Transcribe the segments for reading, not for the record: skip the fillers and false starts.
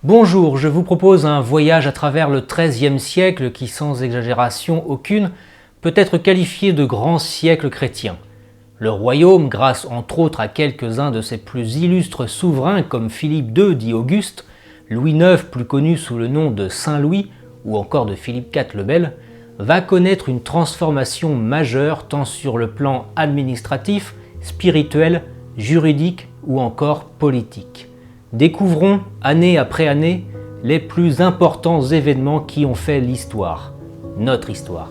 Bonjour, je vous propose un voyage à travers le XIIIe siècle qui, sans exagération aucune, peut être qualifié de grand siècle chrétien. Le royaume, grâce entre autres à quelques-uns de ses plus illustres souverains comme Philippe II dit Auguste, Louis IX plus connu sous le nom de Saint-Louis ou encore de Philippe IV le Bel, va connaître une transformation majeure tant sur le plan administratif, spirituel, juridique ou encore politique. Découvrons, année après année, les plus importants événements qui ont fait l'histoire, notre histoire.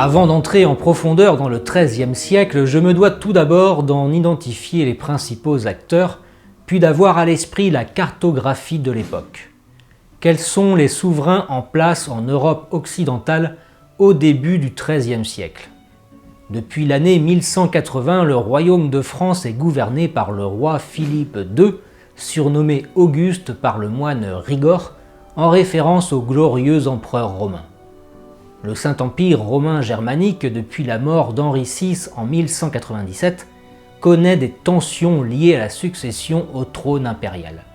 Avant d'entrer en profondeur dans le XIIIe siècle, je me dois tout d'abord d'en identifier les principaux acteurs, puis d'avoir à l'esprit la cartographie de l'époque. Quels sont les souverains en place en Europe occidentale au début du XIIIe siècle? Depuis l'année 1180, le royaume de France est gouverné par le roi Philippe II, surnommé Auguste par le moine Rigord, en référence au glorieux empereur romain. Le Saint-Empire romain germanique, depuis la mort d'Henri VI en 1197, connaît des tensions liées à la succession au trône impérial.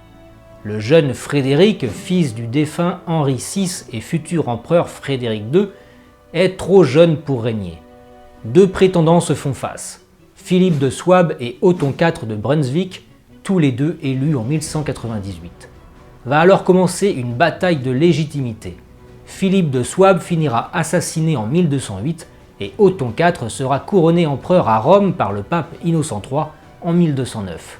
Le jeune Frédéric, fils du défunt Henri VI et futur empereur Frédéric II, est trop jeune pour régner. Deux prétendants se font face, Philippe de Souabe et Othon IV de Brunswick, tous les deux élus en 1198. Va alors commencer une bataille de légitimité. Philippe de Souabe finira assassiné en 1208 et Othon IV sera couronné empereur à Rome par le pape Innocent III en 1209.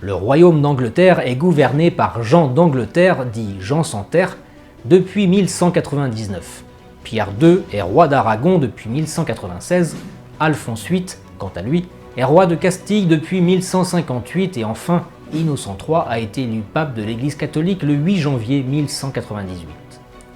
Le royaume d'Angleterre est gouverné par Jean d'Angleterre, dit Jean sans terre, depuis 1199. Pierre II est roi d'Aragon depuis 1196, Alphonse VIII, quant à lui, est roi de Castille depuis 1158 et enfin Innocent III a été élu pape de l'Église catholique le 8 janvier 1198.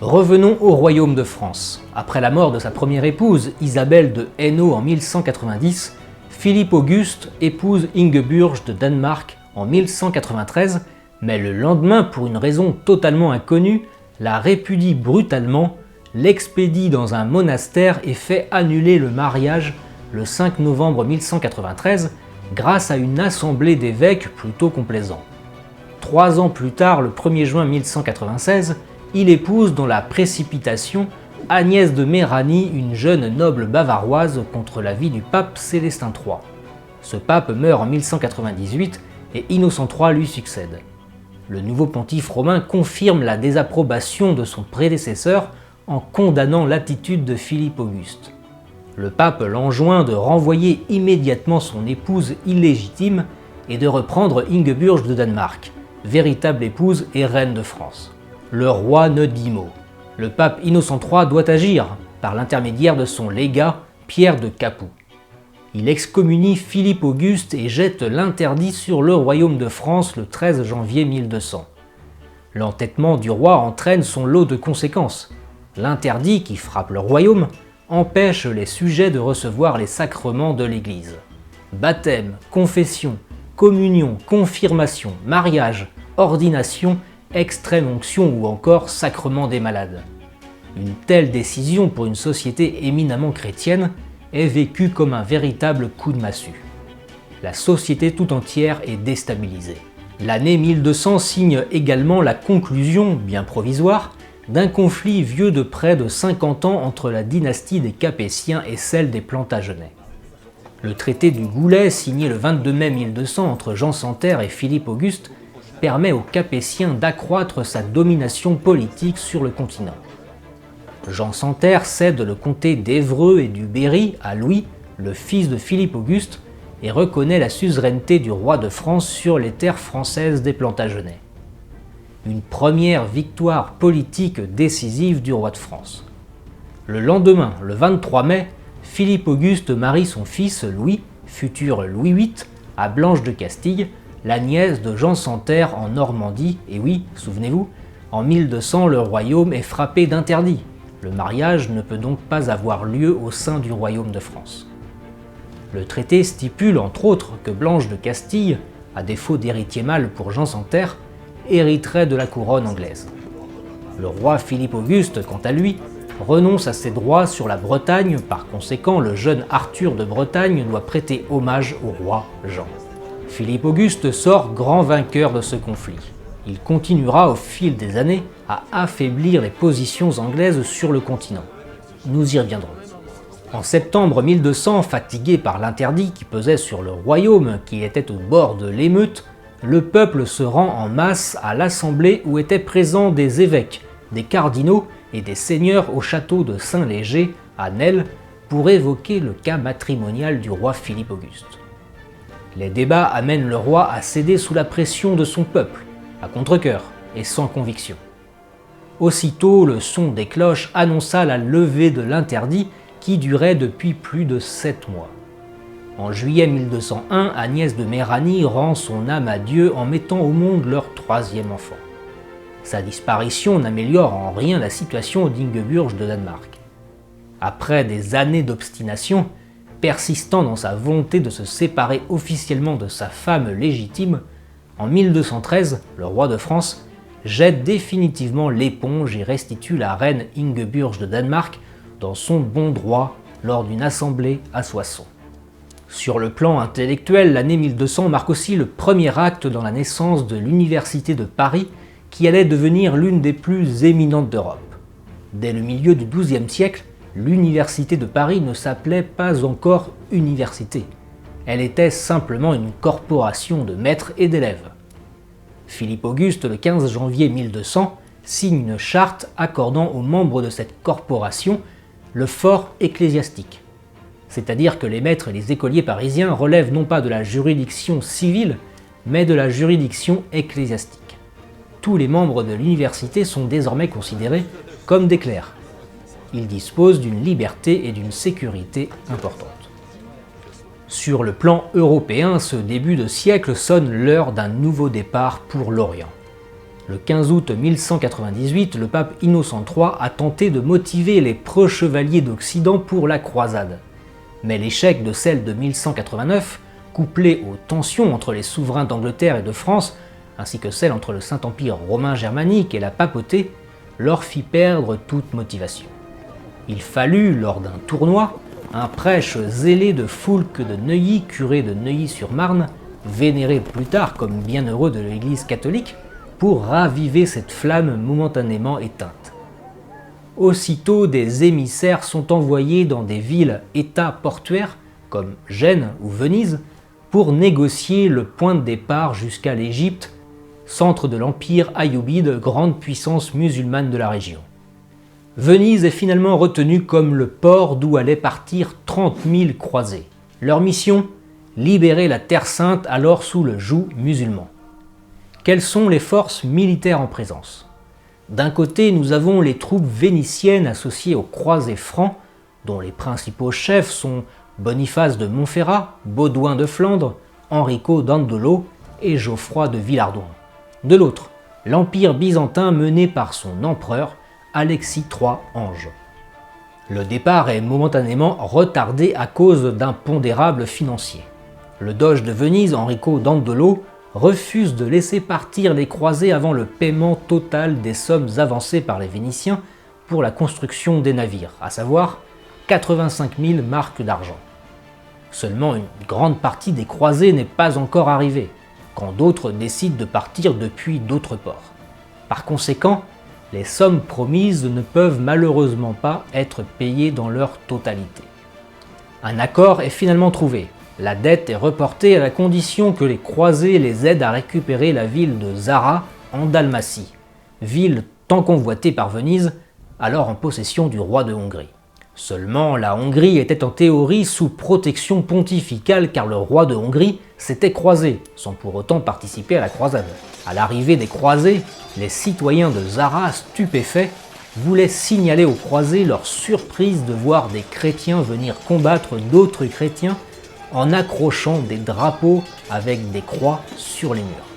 Revenons au royaume de France. Après la mort de sa première épouse, Isabelle de Hainaut en 1190, Philippe Auguste épouse Ingeburge de Danemark en 1193, mais le lendemain, pour une raison totalement inconnue, la répudie brutalement, l'expédie dans un monastère et fait annuler le mariage le 5 novembre 1193 grâce à une assemblée d'évêques plutôt complaisants. 3 ans plus tard, le 1er juin 1196, il épouse dans la précipitation Agnès de Méranie, une jeune noble bavaroise contre l'avis du pape Célestin III. Ce pape meurt en 1198 et Innocent III lui succède. Le nouveau pontife romain confirme la désapprobation de son prédécesseur en condamnant l'attitude de Philippe Auguste. Le pape l'enjoint de renvoyer immédiatement son épouse illégitime et de reprendre Ingeburge de Danemark, véritable épouse et reine de France. Le roi ne dit mot. Le pape Innocent III doit agir par l'intermédiaire de son légat Pierre de Capoue. Il excommunie Philippe Auguste et jette l'interdit sur le royaume de France le 13 janvier 1200. L'entêtement du roi entraîne son lot de conséquences. L'interdit qui frappe le royaume empêche les sujets de recevoir les sacrements de l'Église. Baptême, confession, communion, confirmation, mariage, ordination, extrême onction ou encore sacrement des malades. Une telle décision pour une société éminemment chrétienne est vécue comme un véritable coup de massue. La société tout entière est déstabilisée. L'année 1200 signe également la conclusion, bien provisoire, d'un conflit vieux de près de 50 ans entre la dynastie des Capétiens et celle des Plantagenets. Le traité du Goulet, signé le 22 mai 1200 entre Jean sans terre et Philippe Auguste, permet aux Capétiens d'accroître sa domination politique sur le continent. Jean sans terre cède le comté d'Évreux et du Berry à Louis, le fils de Philippe Auguste, et reconnaît la suzeraineté du roi de France sur les terres françaises des Plantagenets. Une première victoire politique décisive du roi de France. Le lendemain, le 23 mai, Philippe Auguste marie son fils Louis, futur Louis VIII, à Blanche de Castille, la nièce de Jean sans terre en Normandie, et oui, souvenez-vous, en 1200 le royaume est frappé d'interdit. Le mariage ne peut donc pas avoir lieu au sein du royaume de France. Le traité stipule entre autres que Blanche de Castille, à défaut d'héritier mâle pour Jean sans Terre, hériterait de la couronne anglaise. Le roi Philippe Auguste, quant à lui, renonce à ses droits sur la Bretagne, par conséquent le jeune Arthur de Bretagne doit prêter hommage au roi Jean. Philippe Auguste sort grand vainqueur de ce conflit. Il continuera au fil des années à affaiblir les positions anglaises sur le continent. Nous y reviendrons. En septembre 1200, fatigué par l'interdit qui pesait sur le royaume, qui était au bord de l'émeute, le peuple se rend en masse à l'assemblée où étaient présents des évêques, des cardinaux et des seigneurs au château de Saint-Léger, à Nesle, pour évoquer le cas matrimonial du roi Philippe Auguste. Les débats amènent le roi à céder sous la pression de son peuple, à contre-cœur et sans conviction. Aussitôt, le son des cloches annonça la levée de l'interdit qui durait depuis plus de 7 mois. En juillet 1201, Agnès de Méranie rend son âme à Dieu en mettant au monde leur 3e enfant. Sa disparition n'améliore en rien la situation d'Ingeburg de Danemark. Après des années d'obstination, persistant dans sa volonté de se séparer officiellement de sa femme légitime, en 1213, le roi de France jette définitivement l'éponge et restitue la reine Ingeburg de Danemark dans son bon droit lors d'une assemblée à Soissons. Sur le plan intellectuel, l'année 1200 marque aussi le premier acte dans la naissance de l'Université de Paris, qui allait devenir l'une des plus éminentes d'Europe. Dès le milieu du XIIe siècle, l'Université de Paris ne s'appelait pas encore université. Elle était simplement une corporation de maîtres et d'élèves. Philippe Auguste, le 15 janvier 1200, signe une charte accordant aux membres de cette corporation le fort ecclésiastique. C'est-à-dire que les maîtres et les écoliers parisiens relèvent non pas de la juridiction civile, mais de la juridiction ecclésiastique. Tous les membres de l'université sont désormais considérés comme des clercs. Ils disposent d'une liberté et d'une sécurité importantes. Sur le plan européen, ce début de siècle sonne l'heure d'un nouveau départ pour l'Orient. Le 15 août 1198, le pape Innocent III a tenté de motiver les preux-chevaliers d'Occident pour la croisade. Mais l'échec de celle de 1189, couplé aux tensions entre les souverains d'Angleterre et de France, ainsi que celle entre le Saint-Empire romain germanique et la papauté, leur fit perdre toute motivation. Il fallut, lors d'un tournoi, un prêtre zélé de Foulques de Neuilly, curé de Neuilly-sur-Marne, vénéré plus tard comme bienheureux de l'Église catholique, pour raviver cette flamme momentanément éteinte. Aussitôt, des émissaires sont envoyés dans des villes-états portuaires, comme Gênes ou Venise, pour négocier le point de départ jusqu'à l'Égypte, centre de l'Empire Ayyubide, grande puissance musulmane de la région. Venise est finalement retenue comme le port d'où allaient partir 30 000 croisés. Leur mission ? Libérer la Terre Sainte alors sous le joug musulman. Quelles sont les forces militaires en présence ? D'un côté, nous avons les troupes vénitiennes associées aux croisés francs, dont les principaux chefs sont Boniface de Montferrat, Baudouin de Flandre, Enrico d'Andolo et Geoffroy de Villardon. De l'autre, l'Empire byzantin mené par son empereur, Alexis III Ange. Le départ est momentanément retardé à cause d'impondérables financiers. Le doge de Venise, Enrico d'Andolo, refuse de laisser partir les croisés avant le paiement total des sommes avancées par les Vénitiens pour la construction des navires, à savoir 85 000 marcs d'argent. Seulement une grande partie des croisés n'est pas encore arrivée, quand d'autres décident de partir depuis d'autres ports. Par conséquent, les sommes promises ne peuvent malheureusement pas être payées dans leur totalité. Un accord est finalement trouvé. La dette est reportée à la condition que les croisés les aident à récupérer la ville de Zara en Dalmatie, ville tant convoitée par Venise, alors en possession du roi de Hongrie. Seulement, la Hongrie était en théorie sous protection pontificale car le roi de Hongrie s'était croisé, sans pour autant participer à la croisade. À l'arrivée des croisés, les citoyens de Zara, stupéfaits, voulaient signaler aux croisés leur surprise de voir des chrétiens venir combattre d'autres chrétiens en accrochant des drapeaux avec des croix sur les murs.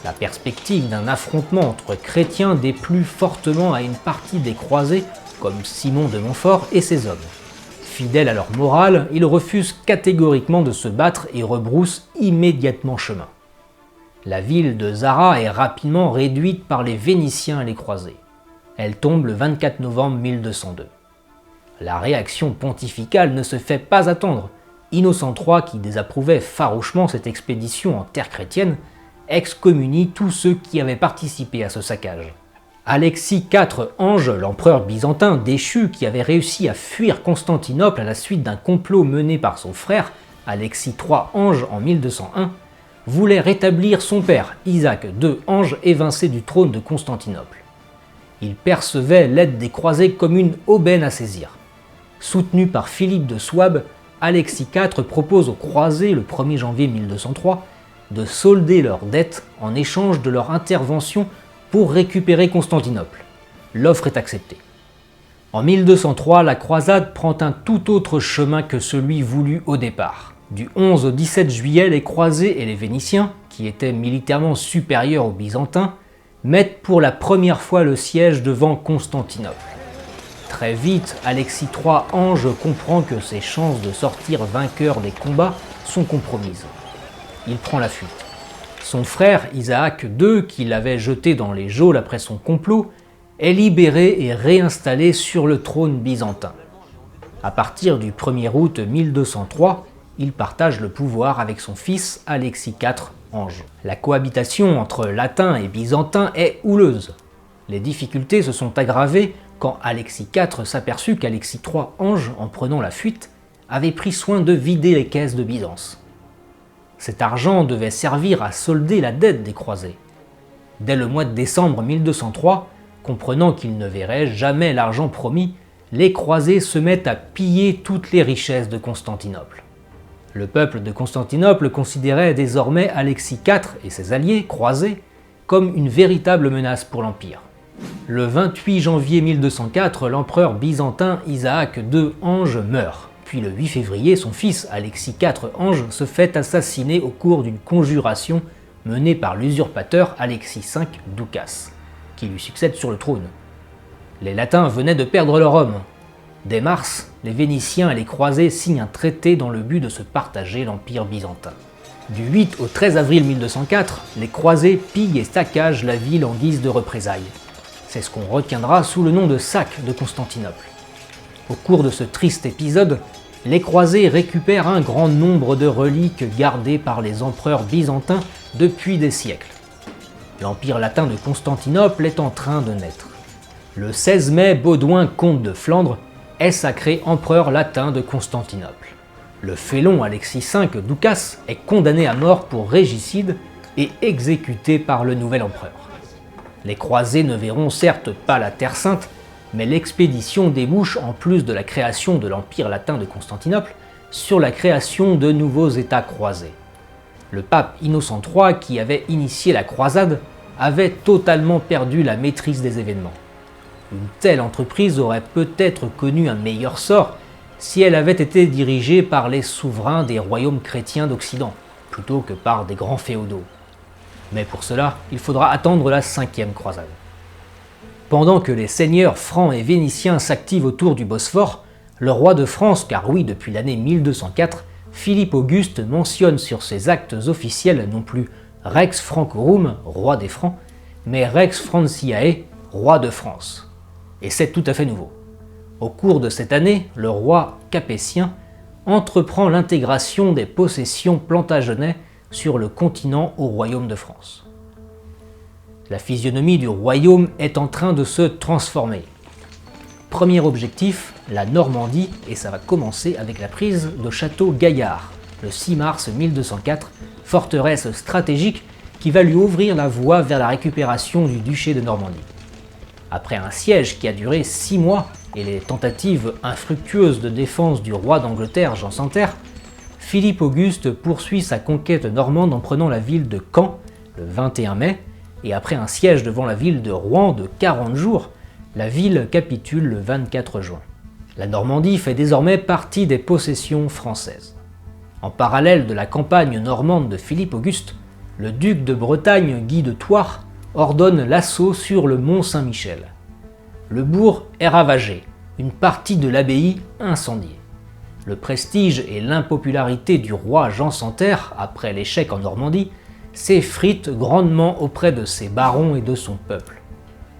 La perspective d'un affrontement entre chrétiens déplut fortement à une partie des croisés comme Simon de Montfort et ses hommes. Fidèles à leur morale, ils refusent catégoriquement de se battre et rebroussent immédiatement chemin. La ville de Zara est rapidement réduite par les Vénitiens et les croisés. Elle tombe le 24 novembre 1202. La réaction pontificale ne se fait pas attendre. Innocent III, qui désapprouvait farouchement cette expédition en terre chrétienne, excommunie tous ceux qui avaient participé à ce saccage. Alexis IV Ange, l'empereur byzantin déchu qui avait réussi à fuir Constantinople à la suite d'un complot mené par son frère, Alexis III Ange en 1201, voulait rétablir son père, Isaac II Ange, évincé du trône de Constantinople. Il percevait l'aide des croisés comme une aubaine à saisir. Soutenu par Philippe de Souabe, Alexis IV propose aux croisés le 1er janvier 1203 de solder leurs dettes en échange de leur intervention pour récupérer Constantinople. L'offre est acceptée. En 1203, la croisade prend un tout autre chemin que celui voulu au départ. Du 11 au 17 juillet, les croisés et les Vénitiens, qui étaient militairement supérieurs aux Byzantins, mettent pour la première fois le siège devant Constantinople. Très vite, Alexis III Ange comprend que ses chances de sortir vainqueur des combats sont compromises. Il prend la fuite. Son frère Isaac II, qui l'avait jeté dans les geôles après son complot, est libéré et réinstallé sur le trône byzantin. À partir du 1er août 1203, il partage le pouvoir avec son fils Alexis IV Ange. La cohabitation entre latin et byzantin est houleuse. Les difficultés se sont aggravées quand Alexis IV s'aperçut qu'Alexis III Ange, en prenant la fuite, avait pris soin de vider les caisses de Byzance. Cet argent devait servir à solder la dette des croisés. Dès le mois de décembre 1203, comprenant qu'ils ne verraient jamais l'argent promis, les croisés se mettent à piller toutes les richesses de Constantinople. Le peuple de Constantinople considérait désormais Alexis IV et ses alliés croisés comme une véritable menace pour l'Empire. Le 28 janvier 1204, l'empereur byzantin Isaac II Ange meurt. Puis le 8 février, son fils Alexis IV Ange se fait assassiner au cours d'une conjuration menée par l'usurpateur Alexis V Doukas, qui lui succède sur le trône. Les Latins venaient de perdre leur homme. Dès mars, les Vénitiens et les croisés signent un traité dans le but de se partager l'Empire byzantin. Du 8 au 13 avril 1204, les croisés pillent et saccagent la ville en guise de représailles. C'est ce qu'on retiendra sous le nom de sac de Constantinople. Au cours de ce triste épisode, les croisés récupèrent un grand nombre de reliques gardées par les empereurs byzantins depuis des siècles. L'Empire latin de Constantinople est en train de naître. Le 16 mai, Baudouin, comte de Flandre, est sacré empereur latin de Constantinople. Le félon Alexis V Doukas est condamné à mort pour régicide et exécuté par le nouvel empereur. Les croisés ne verront certes pas la Terre Sainte, mais l'expédition débouche, en plus de la création de l'Empire latin de Constantinople, sur la création de nouveaux États croisés. Le pape Innocent III, qui avait initié la croisade, avait totalement perdu la maîtrise des événements. Une telle entreprise aurait peut-être connu un meilleur sort si elle avait été dirigée par les souverains des royaumes chrétiens d'Occident, plutôt que par des grands féodaux. Mais pour cela, il faudra attendre la 5e croisade. Pendant que les seigneurs francs et vénitiens s'activent autour du Bosphore, le roi de France, car oui, depuis l'année 1204, Philippe Auguste mentionne sur ses actes officiels non plus Rex Francorum, roi des Francs, mais Rex Franciae, roi de France. Et c'est tout à fait nouveau. Au cours de cette année, le roi capétien entreprend l'intégration des possessions plantagenets sur le continent au royaume de France. La physionomie du royaume est en train de se transformer. Premier objectif, la Normandie, et ça va commencer avec la prise de Château Gaillard, le 6 mars 1204, forteresse stratégique qui va lui ouvrir la voie vers la récupération du duché de Normandie. Après un siège qui a duré 6 mois et les tentatives infructueuses de défense du roi d'Angleterre Jean Santerre, Philippe Auguste poursuit sa conquête normande en prenant la ville de Caen le 21 mai, et après un siège devant la ville de Rouen de 40 jours, la ville capitule le 24 juin. La Normandie fait désormais partie des possessions françaises. En parallèle de la campagne normande de Philippe Auguste, le duc de Bretagne Guy de Thouars ordonne l'assaut sur le mont Saint-Michel. Le bourg est ravagé, une partie de l'abbaye incendiée. Le prestige et l'impopularité du roi Jean sans Terre, après l'échec en Normandie, s'effritent grandement auprès de ses barons et de son peuple.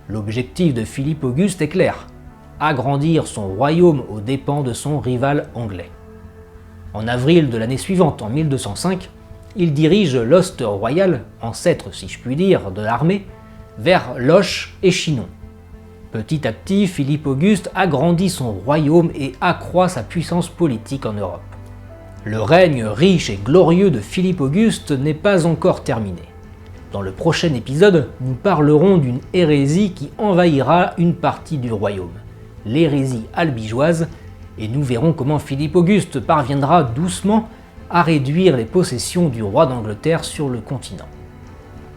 L'objectif de Philippe Auguste est clair, agrandir son royaume aux dépens de son rival anglais. En avril de l'année suivante, en 1205, il dirige l'hoste royal, ancêtre si je puis dire de l'armée, vers Loches et Chinon. Petit à petit, Philippe Auguste agrandit son royaume et accroît sa puissance politique en Europe. Le règne riche et glorieux de Philippe Auguste n'est pas encore terminé. Dans le prochain épisode, nous parlerons d'une hérésie qui envahira une partie du royaume, l'hérésie albigeoise, et nous verrons comment Philippe Auguste parviendra doucement à réduire les possessions du roi d'Angleterre sur le continent.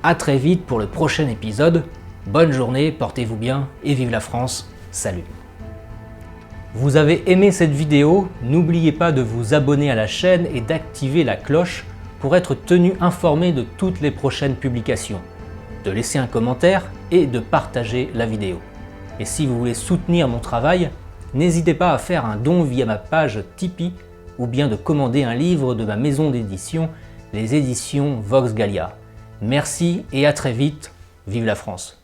A très vite pour le prochain épisode, bonne journée, portez-vous bien et vive la France, salut! Vous avez aimé cette vidéo? N'oubliez pas de vous abonner à la chaîne et d'activer la cloche pour être tenu informé de toutes les prochaines publications, de laisser un commentaire et de partager la vidéo. Et si vous voulez soutenir mon travail, n'hésitez pas à faire un don via ma page Tipeee ou bien de commander un livre de ma maison d'édition, les éditions Vox Gallia. Merci et à très vite, vive la France!